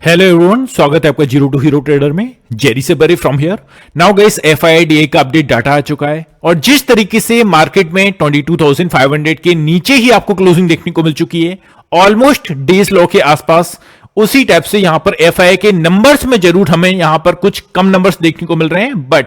Hello everyone, स्वागत है आपका जीरो टू हीरो ट्रेडर में। जेरी से बरी फ्रॉम हियर। नाउ गाइस, एफआईआईडीए का अपडेट डाटा आ चुका है और जिस तरीके से मार्केट में 22,500 के नीचे ही आपको क्लोजिंग देखने को मिल चुकी है, ऑलमोस्ट डेज लो के आसपास, उसी टाइप से यहां पर एफआईआई के नंबर्स में जरूर हमें यहां पर कुछ कम नंबर्स देखने को मिल रहे हैं, बट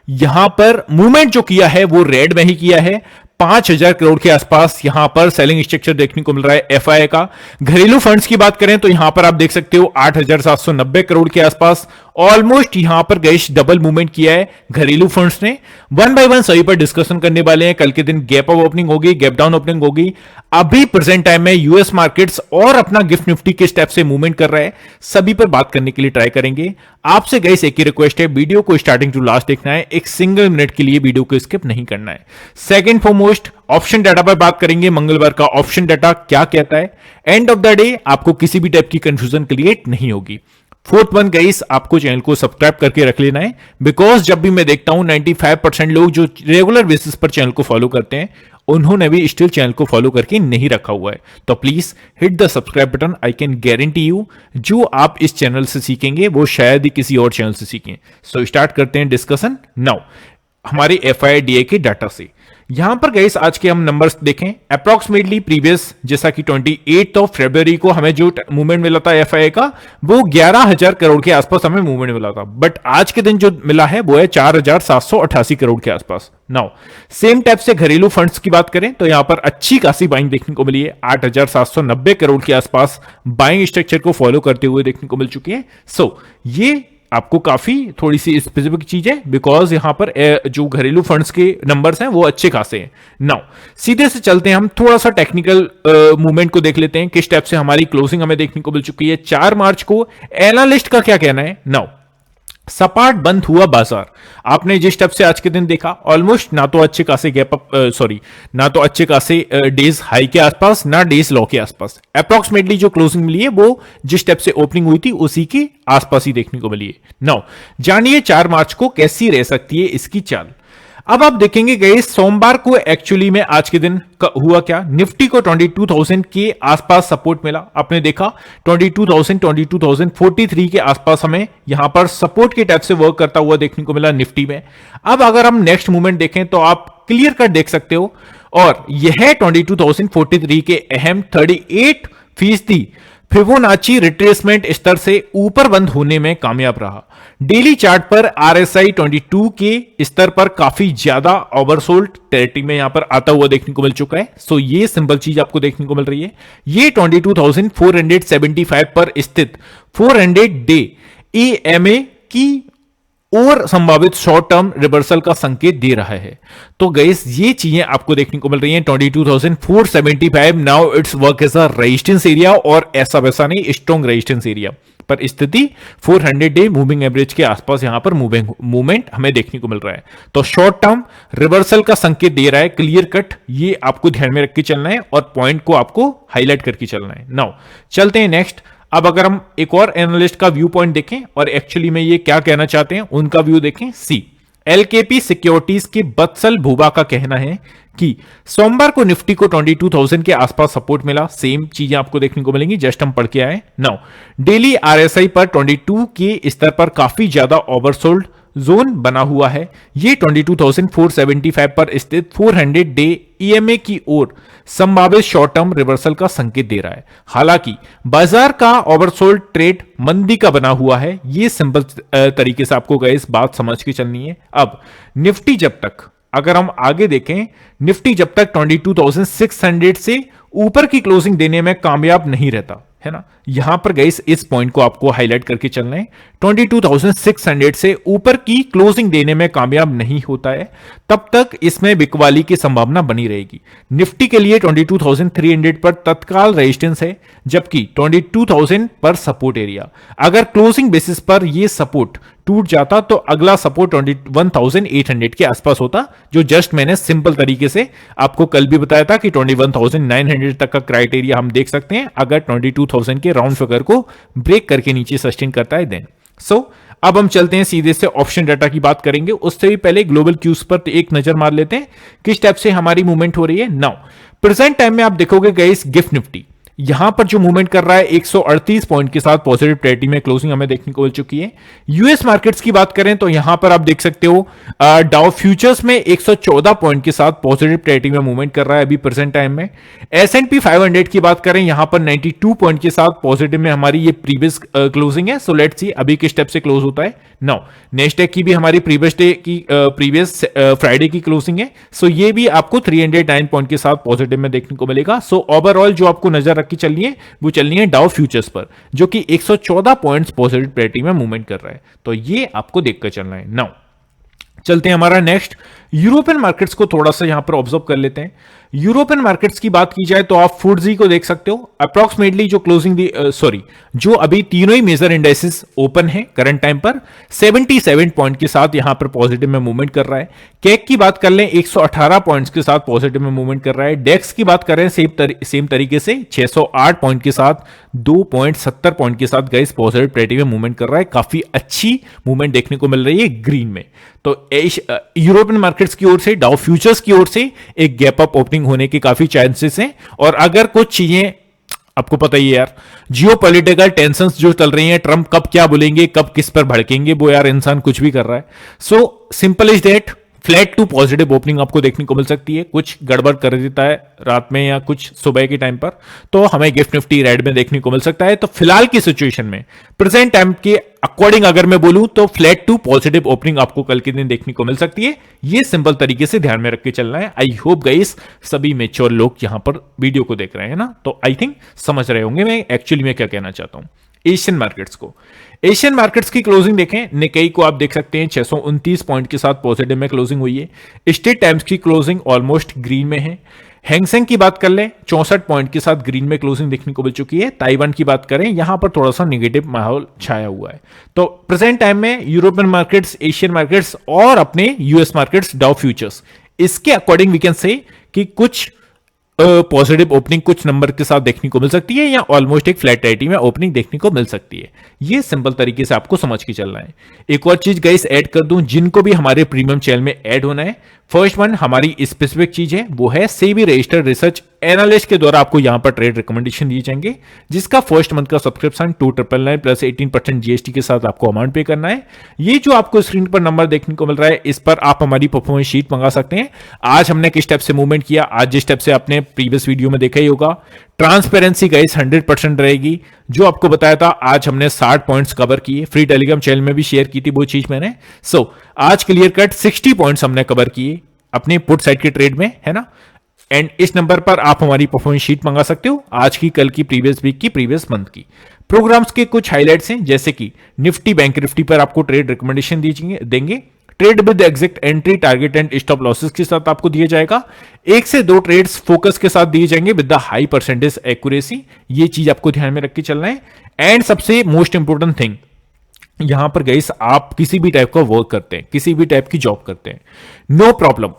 यहां पर मूवमेंट जो किया है वो रेड में ही किया है। 5,000 करोड़ के आसपास यहां पर सेलिंग स्ट्रक्चर देखने को मिल रहा है एफआईआई का। घरेलू फंड्स की बात करें तो यहां पर आप देख सकते हो 8,790 करोड़ के आसपास ऑलमोस्ट यहां पर गैस डबल मूवमेंट किया है घरेलू फंड्स ने। वन बाय वन सभी पर डिस्कशन करने वाले हैं। कल के दिन गैप अप ओपनिंग होगी, गैप डाउन ओपनिंग होगी। अभी प्रेजेंट टाइम में यूएस मार्केट्स और अपना गिफ्ट निफ्टी के स्टेप से मूवमेंट कर रहा है, सभी पर बात करने के लिए ट्राई करेंगे। आपसे गैस एक ही रिक्वेस्ट है, वीडियो को स्टार्टिंग टू लास्ट देखना है, एक सिंगल मिनट के लिए वीडियो को स्किप नहीं करना है। सेकंड फॉरमोस्ट ऑप्शन डाटा पर बात करेंगे। मंगलवार का ऑप्शन डाटा क्या कहता है, एंड ऑफ द डे आपको किसी भी टाइप की कंफ्यूजन क्रिएट नहीं होगी। फोर्थ वन गाइस, आपको चैनल को सब्सक्राइब करके रख लेना है, बिकॉज जब भी मैं देखता हूं 95% लोग जो रेगुलर बेसिस पर चैनल को फॉलो करते हैं, उन्होंने भी स्टिल चैनल को फॉलो करके नहीं रखा हुआ है। तो please hit the subscribe button. I can guarantee you जो आप इस चैनल से सीखेंगे वो शायद ही किसी और चैनल से सीखें। सो स्टार्ट करते हैं डिस्कशन नाउ हमारे एफआईआईडीए के डाटा से। यहां पर गाइस आज के हम नंबर्स देखें, अप्रॉक्सीमेटली प्रीवियस जैसा कि 28 फरवरी को हमें जो मूवमेंट मिला था एफआईआई का, वो 11,000 करोड़ के आसपास हमें मूवमेंट मिला था, बट आज के दिन जो मिला है वो है 4,788 करोड़ के आसपास। नाउ सेम टाइप से घरेलू फंड्स की बात करें तो यहां पर अच्छी खासी बाइंग देखने को मिली है। 8,790 करोड़ के आसपास बाइंग स्ट्रक्चर को फॉलो करते हुए देखने को मिल चुकी है। सो ये आपको काफी थोड़ी सी स्पेसिफिक चीज है, बिकॉज यहां पर जो घरेलू फंड्स के नंबर्स हैं वो अच्छे खासे हैं। नाउ सीधे से चलते हैं, हम थोड़ा सा टेक्निकल मूवमेंट को देख लेते हैं, किस टाइप से हमारी क्लोजिंग हमें देखने को मिल चुकी है 4 मार्च को। एनालिस्ट का क्या कहना है। नाउ सपाट बंद हुआ बाजार। आपने जिस टाइप से आज के दिन देखा, ऑलमोस्ट ना तो अच्छे खासे गैप अप ना तो अच्छे खासे डेज हाई के आसपास, ना डेज लो के आसपास। अप्रॉक्सीमेटली जो क्लोजिंग मिली है वो जिस टाइप से ओपनिंग हुई थी उसी के आसपास ही देखने को मिली है। नाउ जानिए 4 मार्च को कैसी रह सकती है इसकी चाल। अब आप देखेंगे गए सोमवार को एक्चुअली में आज के दिन हुआ क्या, निफ्टी को 22,000 के आसपास सपोर्ट मिला। आपने देखा 22,000 22,043 के आसपास हमें यहां पर सपोर्ट के टाइप से वर्क करता हुआ देखने को मिला निफ्टी में। अब अगर हम नेक्स्ट मूवमेंट देखें तो आप क्लियर कट देख सकते हो, और यह 22,043 के अहम 38% फिबोनाची रिट्रेसमेंट स्तर से ऊपर बंद होने में कामयाब रहा। डेली चार्ट पर आरएसआई 22 के स्तर पर काफी ज्यादा ओवरसोल्ड टेरिटरी में यहां पर आता हुआ देखने को मिल चुका है। सो ये सिंपल चीज आपको देखने को मिल रही है। ये 22,475 पर स्थित 400 डे ईएमए की और संभावित शॉर्ट टर्म रिवर्सल का संकेत दे रहा है। तो गाइस ये चीजें आपको देखने को मिल रही हैं। 22,475 now it's work as a resistance area, और ऐसा वैसा नहीं, स्ट्रॉन्ग रेजिस्टेंस एरिया पर स्थिति 400 डे मूविंग एवरेज के आसपास यहां पर मूवमेंट हमें देखने को मिल रहा है। तो शॉर्ट टर्म रिवर्सल का संकेत दे रहा है क्लियर कट, ये आपको ध्यान में रख के चलना है और पॉइंट को आपको हाईलाइट करके चलना है। नाउ चलते हैं नेक्स्ट। अब अगर हम एक और एनालिस्ट का व्यू पॉइंट देखें और एक्चुअली में ये क्या कहना चाहते हैं उनका व्यू देखें। सी एलकेपी सिक्योरिटीज के बत्सल भूबा का कहना है कि सोमवार को निफ्टी को 22,000 के आसपास सपोर्ट मिला। सेम चीजें आपको देखने को मिलेंगी, जस्ट हम पढ़ के आए। नाउ डेली आरएसआई पर 22 के स्तर पर काफी ज्यादा ओवरसोल्ड जोन बना हुआ है। ये 22,475 पर स्थित 400 डे ईएमए की ओर संभावित शॉर्ट टर्म रिवर्सल का संकेत दे रहा है। हालांकि बाजार का ओवरसोल्ड ट्रेड मंदी का बना हुआ है। ये सिंपल तरीके से आपको गए इस बात समझ के चलनी है। अब निफ्टी जब तक, अगर हम आगे देखें, निफ्टी जब तक 22,600 से ऊपर की क्लोजिंग देने में कामयाब नहीं रहता है ना, यहां पर गाइस इस पॉइंट को आपको हाईलाइट करके चलना है। 22,600 से ऊपर की क्लोजिंग देने में कामयाब नहीं होता है तब तक इसमें बिकवाली की संभावना बनी रहेगी। निफ्टी के लिए 22,300 पर तत्काल रेजिस्टेंस है, जबकि 22,000 पर सपोर्ट एरिया। अगर क्लोजिंग बेसिस पर यह सपोर्ट टूट जाता तो अगला सपोर्ट 21,800 के आसपास होता, जो जस्ट मैंने सिंपल तरीके से आपको कल भी बताया था कि 21,900 तक का क्राइटेरिया हम देख सकते हैं अगर 22,000 के राउंड फिगर को ब्रेक करके नीचे सस्टेन करता है देन। अब हम चलते हैं सीधे से ऑप्शन डाटा की बात करेंगे। उससे भी पहले ग्लोबल क्यूज पर एक नजर मार लेते हैं किस टाइप से हमारी मूवमेंट हो रही है। नाउ प्रेजेंट टाइम में आप देखोगे गाइस गिफ्ट निफ्टी यहां पर जो मूवमेंट कर रहा है 138 पॉइंट के साथ पॉजिटिव टेरिटरी में क्लोजिंग हमें देखने को मिल चुकी है। यूएस मार्केट्स की बात करें तो यहां पर आप देख सकते हो डाउ फ्यूचर्स में 114 पॉइंट के साथ पॉजिटिव टेरिटरी में मूवमेंट कर रहा है अभी प्रेजेंट टाइम में। S&P 500 की बात करें यहां पर 92 पॉइंट के साथ पॉजिटिव में हमारी ये प्रीवियस क्लोजिंग है। सो लेट्स सी अभी किस स्टेप से क्लोज होता है। नाउ नेस्डेक की भी हमारी प्रीवियस फ्राइडे की क्लोजिंग है। सो ये भी आपको 309 पॉइंट के साथ पॉजिटिव में देखने को मिलेगा। सो ओवरऑल जो आपको नजर रख के चलनी है वो चलनी है डाउ फ्यूचर्स पर, जो कि 114 पॉइंट्स पॉजिटिव पेरिटी में मूवमेंट कर रहा है। तो ये आपको देखकर चलना है। नाउ चलते हैं हमारा नेक्स्ट यूरोपियन मार्केट्स को थोड़ा सा यहां पर ऑब्जर्व कर लेते हैं। यूरोपियन मार्केट्स की बात की जाए तो आप फुट्जी को देख सकते हो। अप्रॉक्सीमेटली जो क्लोजिंग जो अभी तीनों ही मेजर इंडेक्सेस ओपन है करंट टाइम पर 77 पॉइंट के साथ यहां पर पॉजिटिव में मूवमेंट कर रहा है। केक की बात कर लें 118 पॉइंट्स के साथ पॉजिटिव में मूवमेंट कर रहा है। डेक्स की बात करें सेम तरीके से 608 पॉइंट के साथ 2.70 पॉइंट के साथ गाइस पॉजिटिव पेरिटी में मूवमेंट कर रहा है। काफी अच्छी मूवमेंट देखने को मिल रही है ग्रीन में। तो यूरोपियन मार्केट्स की ओर से डाउ फ्यूचर्स की ओर से एक गैप अप ओपनिंग होने के काफी चांसेस हैं। और अगर कुछ चीजें आपको पता ही है यार, जियोपॉलिटिकल टेंशंस जो चल रही हैं, ट्रंप कब क्या बोलेंगे, कब किस पर भड़केंगे, वो यार इंसान कुछ भी कर रहा है। So simple is that flat to positive opening आपको देखने को मिल सकती है। कुछ गड़बड़ कर देता है रात में या कुछ सुबह के टाइम पर, तो हमें गिफ्ट निफ्टी रेड में देखने को मिल सकता है। तो फिलहाल की सिचुएशन में प्रेजेंट टाइम के अकॉर्डिंग अगर मैं बोलूं तो फ्लैट टू पॉजिटिव ओपनिंग आपको कल के दिन देखने को मिल सकती है। ये सिंपल तरीके से ध्यान में रख के चलना है। आई होप गाइस सभी मेच्योर लोग यहां पर वीडियो को देख रहे हैं ना, तो आई थिंक समझ रहे होंगे मैं एक्चुअली में क्या कहना चाहता हूं। एशियन मार्केट्स की क्लोजिंग देखें, निकेई को आप देख सकते हैं 629 पॉइंट के साथ पॉजिटिव में क्लोजिंग हुई है। स्टेट टाइम्स की क्लोजिंग ऑलमोस्ट ग्रीन में है। हैंगसेंग की बात कर लें 64 पॉइंट के साथ ग्रीन में क्लोजिंग देखने को मिल चुकी है। ताइवान की बात करें यहां पर थोड़ा सा नेगेटिव माहौल छाया हुआ है। तो प्रेजेंट टाइम में यूरोपियन मार्केट्स, एशियन मार्केट्स और अपने यूएस मार्केट्स डाउ फ्यूचर्स, इसके अकॉर्डिंग वी कैन से कि कुछ पॉजिटिव ओपनिंग कुछ नंबर के साथ देखने को मिल सकती है या ऑलमोस्ट एक फ्लैट टेरिटरी में ओपनिंग देखने को मिल सकती है। ये सिंपल तरीके से आपको समझ के चलना है। एक और चीज गाइस ऐड कर दूं, जिनको भी हमारे प्रीमियम चैनल में ऐड होना है, फर्स्ट वन हमारी स्पेसिफिक चीज है वो है सेबी रजिस्टर्ड रिसर्च एनालिस्ट के द्वारा आपको यहां पर ट्रेड रिकमेंडेशन दिए जाएंगे, जिसका फर्स्ट मंथ का सब्सक्रिप्शन 2,999 प्लस 18% जीएसटी के साथ आपको अमाउंट पे करना है। ये जो आपको स्क्रीन पर नंबर देखने को मिल रहा है, इस पर आप हमारी परफॉर्मेंस शीट मंगा सकते हैं। आज हमने किस स्टेप से मूवमेंट किया, आज जिस स्टेप से आपने प्रीवियस वीडियो में देखा ही होगा। ट्रांसपेरेंसी गाइस 100% रहेगी। जो आपको बताया था आज हमने 60 पॉइंट्स कवर किए, फ्री टेलीग्राम चैनल में भी शेयर की थी वो चीज मैंने। सो आज क्लियर कट 60 पॉइंट्स हमने कवर किए अपने पुट साइड के ट्रेड में, है ना। एंड इस नंबर पर आप हमारी परफॉर्मेंस शीट मंगा सकते हो, आज की, कल की, प्रीवियस वीक की, प्रीवियस मंथ की। प्रोग्राम्स के कुछ हाइलाइट्स हैं, जैसे कि निफ्टी बैंक निफ्टी पर आपको ट्रेड रिकमेंडेशन देंगे। Trade with exact entry, target and stop losses के साथ आपको दिया जाएगा। 1 से 2 ट्रेड्स फोकस के साथ दिए जाएंगे with the high percentage accuracy. ये चीज आपको ध्यान में रख के चलना है। एंड सबसे मोस्ट इंपोर्टेंट थिंग, यहां पर गाइस आप किसी भी टाइप का वर्क करते हैं, किसी भी टाइप की जॉब करते हैं, नो प्रॉब्लम,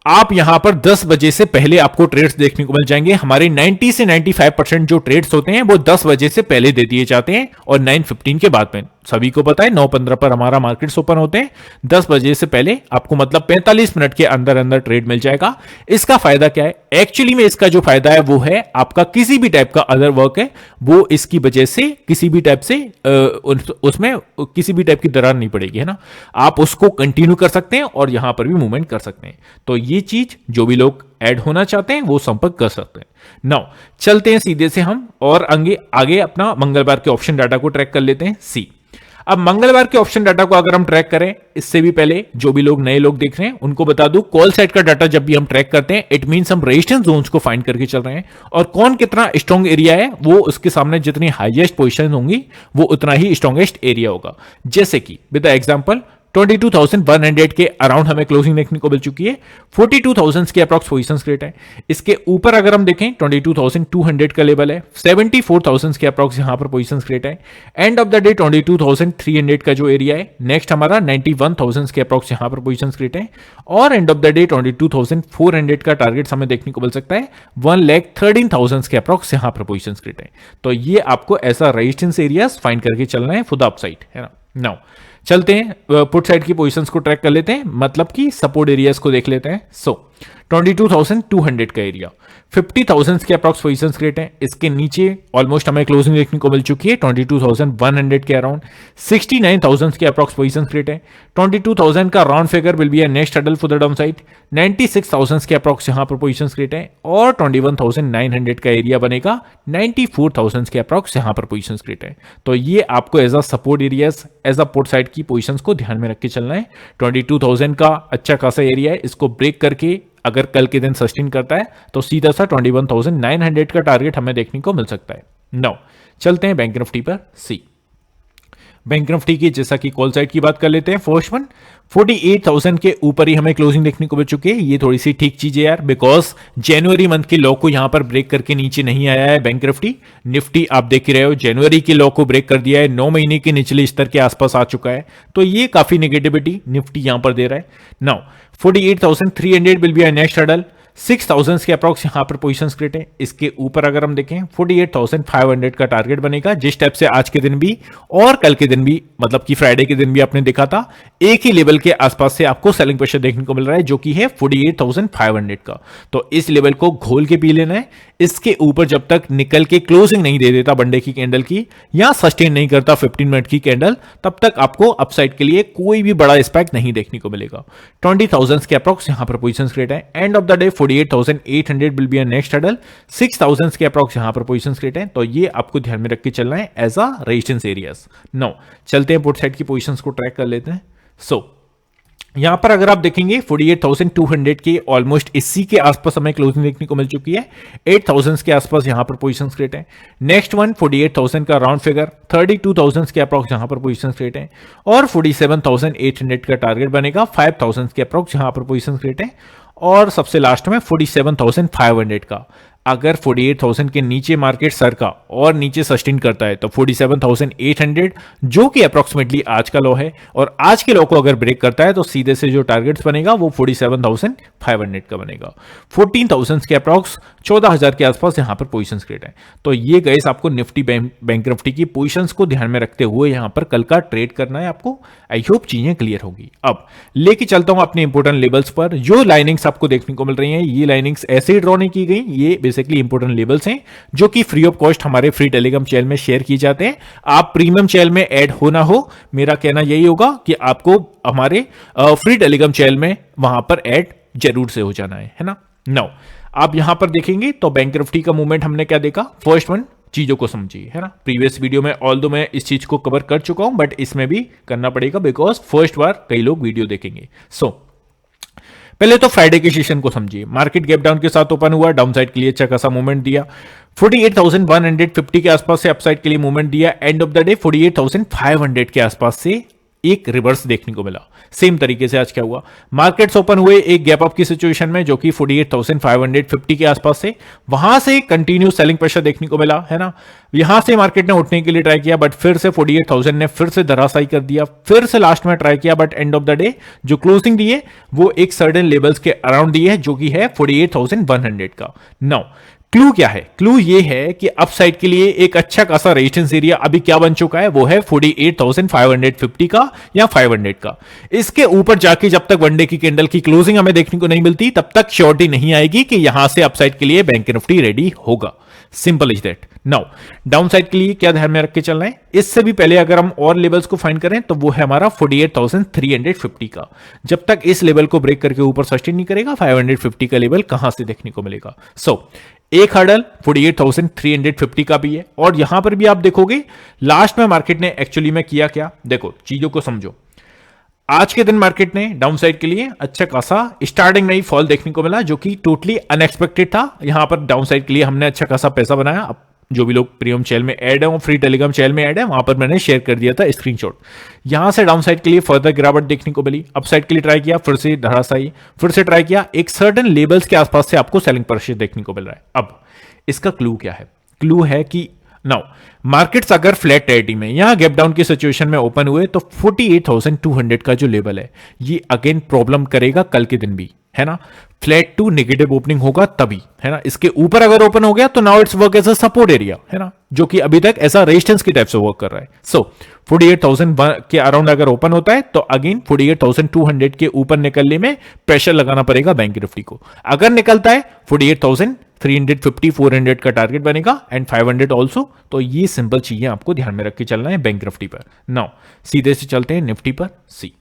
आप यहां पर 10 बजे से पहले आपको ट्रेड्स देखने को मिल जाएंगे। हमारे 90 से 95% जो ट्रेड्स होते हैं वो 10 बजे से पहले दे दिए जाते हैं और 9:15 के बाद में। सभी को पता है 9:15 पर हमारा मार्केट्स ओपन होते हैं। 10 बजे से पहले आपको मतलब 45 मिनट के अंदर अंदर ट्रेड मिल जाएगा। इसका फायदा क्या है, एक्चुअली में इसका जो फायदा है वो है आपका किसी भी टाइप का अदर वर्क है वो इसकी वजह से किसी भी टाइप से उसमें किसी भी टाइप की दरार नहीं पड़ेगी, है ना। आप उसको कंटिन्यू कर सकते हैं और यहां पर भी मूवमेंट कर सकते हैं। तो ये चीज जो भी लोग ऐड होना चाहते हैं वो संपर्क कर सकते हैं। नाउ चलते हैं सीधे से हम और आगे अपना मंगलवार के ऑप्शन डाटा को ट्रैक कर लेते हैं। सी, अब मंगलवार के ऑप्शन डाटा को अगर हम ट्रैक करें, इससे भी पहले जो भी लोग नए लोग देख रहे हैं उनको बता दूं, कॉल साइड का डाटा जब भी हम ट्रैक करते हैं इट मींस हम रेजिस्टेंस जोन्स को फाइंड करके चल रहे हैं और कौन कितना स्ट्रॉन्ग एरिया है वो उसके सामने जितनी हाईएस्ट पोजीशन होंगी वो उतना ही स्ट्रॉन्गेस्ट एरिया होगा। जैसे कि विद द एग्जांपल 22,100 के अराउंड हमें क्लोजिंग देखने को मिल चुकी है। 42,000 की अप्रॉक्स पोजीशंस क्रिएट है। इसके ऊपर अगर हम देखें 22,200 का लेवल है, 74,000 के अप्रॉक्स यहां पर पोजीशंस क्रिएट है। एंड ऑफ द डे 22,300 का जो एरिया है, नेक्स्ट हमारा 91,000 के अप्रॉक्स यहां पर पोजीशंस क्रिएट है और एंड ऑफ द डे 22,400 का टारगेट हमें देखने को मिल सकता है। 1,13,000 के अप्रॉक्स यहां पर पोजीशंस क्रिएट है। तो ये आपको ऐसा रेजिस्टेंस एरियाज फाइंड करके चलना है फॉर द अपसाइड, है ना। नाउ चलते हैं पुट साइड की पोजीशंस को ट्रैक कर लेते हैं, मतलब कि सपोर्ट एरियाज को देख लेते हैं। 22,200 का एरिया 50,000 के अप्रॉक्स पोजीशंस क्रिएट है। इसके नीचे ऑलमोस्ट हमें क्लोजिंग देखने को मिल चुकी है 22,100 के अराउंड। 69,000 के अप्रॉक्स पोजीशंस क्रिएट है। 22,000 का round figure will be a next hurdle for the down side. 96,000 के अप्रॉक्स यहां पर पोजीशंस क्रिएट है और 21,900 का एरिया बनेगा। 94,000 के अप्रॉक्स यहां पर पोजीशंस क्रिएट है। तो ये आपको as a support areas, as a put side की पोजीशंस को ध्यान में रख के चलना है। 22,000 का अच्छा खासा एरिया है, इसको ब्रेक करके अगर कल के दिन सस्टेन करता है तो सीधा सा 21,900 का टारगेट हमें देखने को मिल सकता है। नाउ चलते हैं बैंक निफ्टी पर सी। बैंक निफ्टी की जैसा कि कॉल साइड की बात कर लेते हैं। फर्स्ट वन 48,000 के ऊपर ही हमें क्लोजिंग देखने को मिल चुकी है। ये थोड़ी सी ठीक चीज है यार, बिकॉज जनवरी मंथ के लो को यहां पर ब्रेक करके नीचे नहीं आया है बैंक निफ्टी। निफ्टी आप देख रहे हो जनवरी के लो को ब्रेक कर दिया है, 9 महीने के निचले स्तर के आसपास आ चुका है। तो ये काफी नेगेटिविटी निफ्टी यहां पर दे रहा है। Now 48,300 will be a next hurdle. 6,000 के अप्रॉक्स यहां पर पोजीशंस क्रिएट है। इसके ऊपर अगर हम देखें 48,500 का टारगेट बनेगा, जिस टाइप से आज के दिन भी और कल के दिन भी, मतलब कि फ्राइडे के दिन भी आपने देखा था, एक ही लेवल के आसपास से आपको सेलिंग प्रेशर देखने को मिल रहा है जो कि है 48,500 का। तो इस लेवल को घोल के पी लेना है। इसके ऊपर जब तक निकल के क्लोजिंग नहीं दे देता वनडे की कैंडल की या सस्टेन नहीं करता 15 मिनट की कैंडल, तब तक आपको अपसाइड के लिए कोई भी बड़ा स्पाइक नहीं देखने को मिलेगा। 20,000 के अप्रॉक्स यहां पर पोजीशंस क्रिएट है। End of the day 48,800 will be a next hurdle. 6,000 के अप्रॉक्स यहां पर पोजीशंस क्रिएट है। तो ये आपको ध्यान में रख के चलना है as a resistance areas. Now चलते हैं पुट साइड की पोजीशंस को ट्रैक कर लेते हैं। यहां पर अगर आप देखेंगे 48,200 के ऑलमोस्ट इसी के आसपास हमें क्लोजिंग देखने को मिल चुकी है। 8,000 के आसपास यहां पर पोजीशंस क्रिएट है। नेक्स्ट वन 48,000 का राउंड फिगर, 32,000 के अप्रॉक्स यहां पर पोजीशंस क्रिएट है और 47,800 का टारगेट बनेगा। 5,000 के अप्रॉक्स यहां पर पोजीशंस क्रिएट है और सबसे लास्ट में 47,500 का। अगर 48,000 के नीचे मार्केट सर का और नीचे सस्टेन करता है तो 47,800 जो कि अप्रोक्सीमेटली आज का लो है, और आज के लो को अगर ब्रेक करता है तो सीधे से जो टारगेट्स बनेगा वो 47,500 का बनेगा। 14,000 के अप्रॉक्स 14,000 के आसपास यहां पर पोजीशंस क्रिएट है। तो ये गाइस आपको निफ्टी बैंक निफ्टी की पोजीशंस को ध्यान में रखते हुए यहां पर कल का ट्रेड करना है आपको। आई होप चीजें क्लियर होगी। अब लेके चलता हूं अपने इंपोर्टेंट लेवल्स पर। जो लाइनिंग्स आपको देखने को मिल रही हैं, ये लाइनिंग्स ऐसे ही ड्रॉ नहीं की गई, ये बेसिकली इंपोर्टेंट लेवल्स हैं जो कि फ्री ऑफ कॉस्ट हमारे फ्री टेलीग्राम चैनल में शेयर किए जाते हैं। आप प्रीमियम चैनल में ऐड हो ना हो, मेरा कहना यही होगा कि आपको हमारे फ्री टेलीग्राम चैनल में वहां पर ऐड जरूर से हो जाना है ना। नाउ आप यहां पर देखेंगे तो बैंक निफ्टी का मूवमेंट हमने क्या देखा। फर्स्ट वन चीजों को समझिए, है ना। प्रीवियस वीडियो में ऑल्दो मैं इस चीज को कवर कर चुका हूं, बट इसमें भी करना पड़ेगा बिकॉज फर्स्ट बार कई लोग वीडियो देखेंगे। पहले तो फ्राइडे के सेशन को समझिए। मार्केट गैप डाउन के साथ ओपन हुआ, डाउन साइड के लिए अच्छा खासा मूवमेंट दिया। 48,150 के आसपास से अपसाइड के लिए मूवमेंट दिया। एंड ऑफ द डे 48,500 के आसपास से एक रिवर्स देखने को मिला। सेम तरीके से आज क्या हुआ, मार्केट्स ओपन हुए एक गैप अप की सिचुएशन में जो कि 48,550 के आसपास से, वहां से कंटिन्यू सेलिंग प्रेशर देखने को मिला, है ना। यहां से मार्केट ने उठने के लिए ट्राई किया बट फिर से 48,000 ने फिर से धराशायी कर दिया। फिर से लास्ट में ट्राई किया but and of the day जो क्लोजिंग दी है वो एक सर्टेन लेवल्स के अराउंड दी है जो कि है 48,100 का। नाउ क्लू क्या है, क्लू ये है कि अपसाइड के लिए एक अच्छा खासा रेजिस्टेंस एरिया अभी क्या बन चुका है, वो है 48,550 का या 500 का। इसके ऊपर जाके जब तक वनडे की कैंडल की क्लोजिंग हमें देखने को नहीं मिलती तब तक श्योरिटी नहीं आएगी कि यहां से अपसाइड के लिए बैंक निफ्टी रेडी होगा। Simple is that. Now down side के लिए क्या ध्यान में रख के चलना है, इससे भी पहले अगर हम और लेवल्स को फाइंड करें तो वो है हमारा 48,350 का। जब तक इस लेवल को ब्रेक करके ऊपर सस्टेन नहीं करेगा 550 का लेवल कहां से देखने को मिलेगा। एक हर्डल 48,350 का भी है और यहां पर भी आप देखोगे लास्ट में मार्केट ने एक्चुअली में किया क्या। देखो चीजों को समझो, आज के दिन मार्केट ने डाउन साइड के लिए अच्छा खासा स्टार्टिंग में ही फॉल देखने को मिला जो कि टोटली अनएक्सपेक्टेड था। यहां पर डाउन साइड के लिए हमने अच्छा खासा पैसा बनाया। अब जो भी लोग प्रीमियम चैनल में ऐड है वो फ्री टेलीग्राम चैनल में ऐड है, वहां पर मैंने शेयर कर दिया था स्क्रीनशॉट। यहां से डाउन साइड के लिए फर्दर गिरावट देखने को मिली, अप साइड के लिए ट्राई किया, फिर से धराशायी, फिर से ट्राई किया, एक सर्टेन लेवल्स के आसपास से आपको सेलिंग प्रेशर देखने को मिल रहा है। अब इसका क्लू क्या है, क्लू है कि नाउ मार्केट्स अगर फ्लैट टेरिटरी में यहां गैप डाउन की सिचुएशन में ओपन हुए तो 48,200 का जो लेवल है ये अगेन प्रॉब्लम करेगा कल के दिन भी, है ना। फ्लैट टू नेगेटिव ओपनिंग होगा तभी, है ना। इसके ऊपर अगर ओपन हो गया तो now it's work as a support area, है ना। जो कि अभी तक ऐसा रेजिस्टेंस की टाइप से वर्क कर रहा है। सो 48,000 के अराउंड अगर ओपन होता है तो अगेन 48,200 के ऊपर निकलने में प्रेशर लगाना पड़ेगा बैंक निफ्टी को। अगर निकलता है 48,350 400 का टारगेट बनेगा एंड 500 ऑल्सो। तो ये सिंपल चीजें आपको ध्यान में रख के चलना है बैंक निफ्टी पर। नाउ सीधे से चलते हैं निफ्टी पर। सी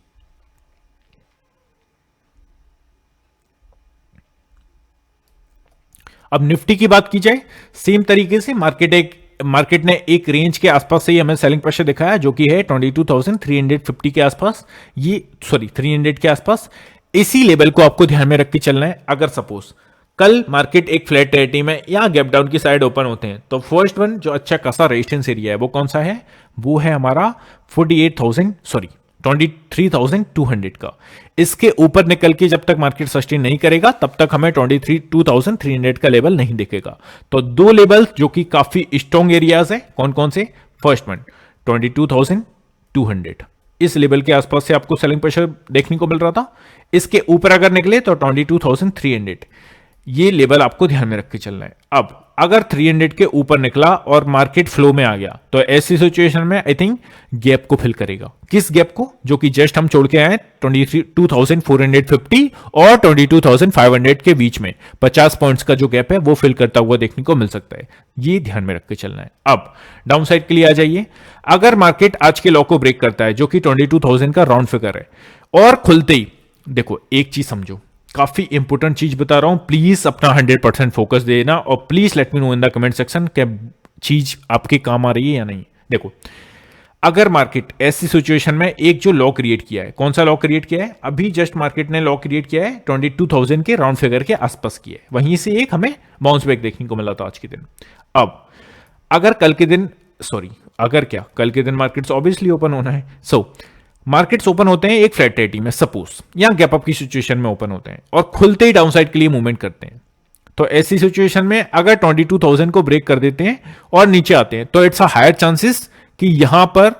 अब निफ्टी की बात की जाए, सेम तरीके से मार्केट ने एक रेंज के आसपास से ही हमें सेलिंग प्रेशर दिखाया जो कि है 22,350 के आसपास, ये 300 के आसपास। इसी लेवल को आपको ध्यान में रख के चलना है। अगर सपोज कल मार्केट एक फ्लैट टेरिटरी में या गैप डाउन की साइड ओपन होते हैं तो फर्स्ट वन जो अच्छा खासा रेजिस्टेंस एरिया है वो कौन सा है, वो है हमारा 23,200 का। इसके ऊपर निकल के जब तक मार्केट सस्टेन नहीं करेगा तब तक हमें 23,300 का लेवल नहीं दिखेगा। तो दो लेवल जो कि काफी स्ट्रॉन्ग एरियाज है, कौन कौन से, फर्स्ट वन 22,200, इस लेवल के आसपास से आपको सेलिंग प्रेशर देखने को मिल रहा था। इसके ऊपर अगर निकले तो 22,300, ये लेवल आपको ध्यान में रख के चलना है। अब अगर 300 के ऊपर निकला और मार्केट फ्लो में आ गया तो ऐसी सिचुएशन में आई थिंक गैप को फिल करेगा। किस गैप को, जो कि जस्ट हम छोड़ के आए 22,450 और 22,500 के बीच में 50 पॉइंट्स का जो गैप है वो फिल करता हुआ देखने को मिल सकता है। ये ध्यान में रख के चलना है। अब डाउन साइड के लिए आ जाइए। अगर मार्केट आज के लॉ को ब्रेक करता है जो कि 22,000 का राउंड फिगर है और खुलते ही, देखो एक चीज समझो, काफी इंपॉर्टेंट चीज बता रहा हूं, प्लीज अपना 100% फोकस देना और please let me know in the comment section क्या चीज आपके काम आ रही है या नहीं। देखो अगर मार्केट ऐसी सिचुएशन में एक जो लॉ क्रिएट किया है, कौन सा लॉ क्रिएट किया है, अभी जस्ट मार्केट ने लॉ क्रिएट किया है 22,000 के राउंड फिगर के आसपास किया है, वहीं से एक हमें बाउंस बैक देखने को मिला था आज के दिन। अब अगर कल के दिन कल के दिन मार्केट्स ऑब्वियसली ओपन होना है। मार्केट्स ओपन होते हैं एक फ्लैट टेरिटरी में सपोज, या गैप अप की सिचुएशन में ओपन होते हैं और खुलते ही डाउन साइड के लिए मूवमेंट करते हैं। तो ऐसी सिचुएशन में अगर 22,000 को ब्रेक कर देते हैं और नीचे आते हैं तो इट्स अ हायर चांसेस कि यहां पर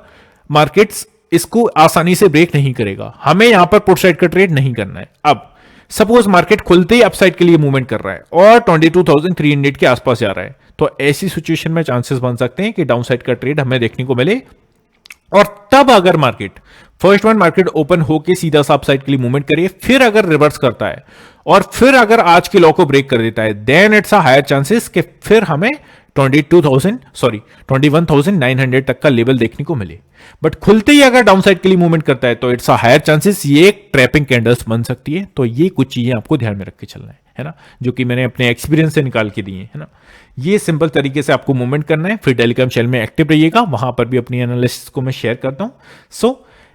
मार्केट्स इसको आसानी से ब्रेक नहीं करेगा। हमें यहां पर पुट साइड का ट्रेड नहीं करना है। अब सपोज मार्केट खुलते ही अपसाइड के लिए मूवमेंट कर रहा है और 22,300 के आसपास जा रहा है, तो ऐसी सिचुएशन में चांसेस बन सकते हैं कि डाउन साइड का ट्रेड हमें देखने को मिले। और तब अगर market first one market open होके सीधा सा अपसाइड के लिए मूवमेंट करिए, फिर अगर रिवर्स करता है और फिर अगर आज के लॉ को ब्रेक कर देता है, then it's a higher chances कि फिर हमें 21,900 तक का लेवल देखने को मिले। बट खुलते ही अगर डाउन साइड के लिए मूवमेंट करता है तो इट्स अ हायर चांसेस ये एक ट्रैपिंग कैंडल्स बन सकती है। तो ये कुछ चीजें आपको ध्यान में रख के चलना है ना, जो कि मैंने अपने एक्सपीरियंस से निकाल के दिए है ना। ये सिंपल तरीके से आपको मूवमेंट करना है। फिर टेलीग्राम चैनल में एक्टिव रहिएगा, वहां पर भी अपनी एनालिसिस को मैं शेयर करता हूं।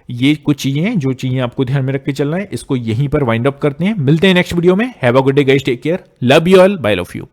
ये कुछ चीजें हैं जो चीजें आपको ध्यान में रख के चलना है। इसको यहीं पर वाइंड अप करते हैं, मिलते हैं नेक्स्ट वीडियो में। Have a good day guys, take care, love you all, bye love you.